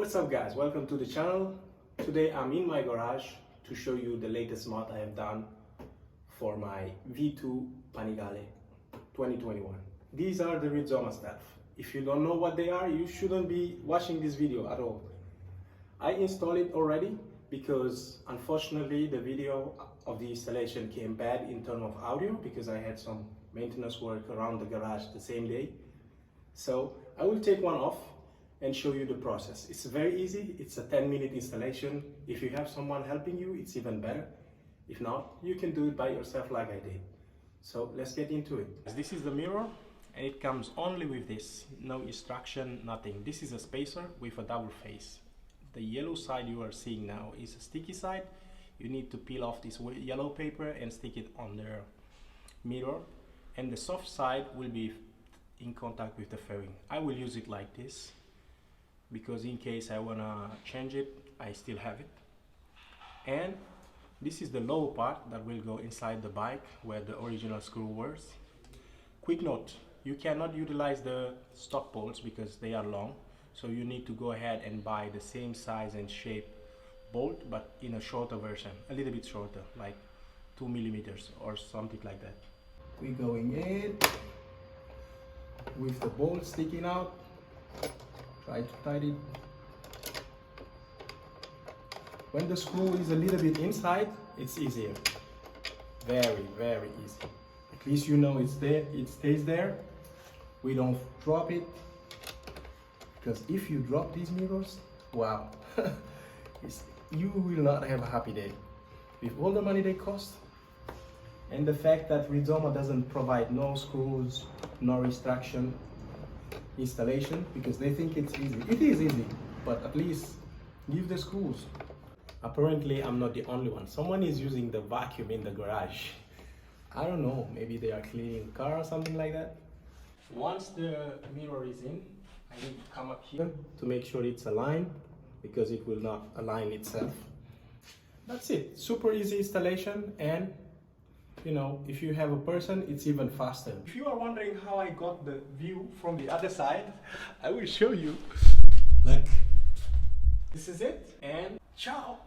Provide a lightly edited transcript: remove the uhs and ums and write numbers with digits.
What's up guys, welcome to the channel. Today I'm in my garage to show you the latest mod I have done for my V2 Panigale 2021. These are the Rizoma stuff. If you don't know what they are, you shouldn't be watching this video at all. I installed it already because unfortunately the video of the installation came bad in terms of audio because I had some maintenance work around the garage the same day. So I will take one off and show you the process. It's very easy. It's a 10-minute installation. If you have someone helping you, it's even better. If not, you can do it by yourself like I did. So let's get into it. This is the mirror and it comes only with this. No instruction, nothing. This is a spacer with a double face. The yellow side you are seeing now is a sticky side. You need to peel off this yellow paper and stick it on the mirror. And the soft side will be in contact with the fairing. I will use it like this, because in case I wanna change it, I still have it. And this is the lower part that will go inside the bike where the original screw was. Quick note, you cannot utilize the stock bolts because they are long, so you need to go ahead and buy the same size and shape bolt but in a shorter version, a little bit shorter, like 2 millimeters or something like that. We're going in with the bolt sticking out. Try to tighten it. When the screw is a little bit inside, it's easier. Very, very easy. At least you know it's there, it stays there. We don't drop it, because if you drop these mirrors, wow, you will not have a happy day. With all the money they cost, and the fact that Rizoma doesn't provide no screws, no instruction, installation, because they think it's easy. It is easy, but at least give the screws. Apparently I'm not the only one. Someone is using the vacuum in the garage. I don't know, maybe they are cleaning the car or something like that. Once the mirror is in, I need to come up here to make sure it's aligned, because it will not align itself. That's it. Super easy installation, and you know, if you have a person, it's even faster. If you are wondering how I got the view from the other side, I will show you. Look, this is it, and ciao.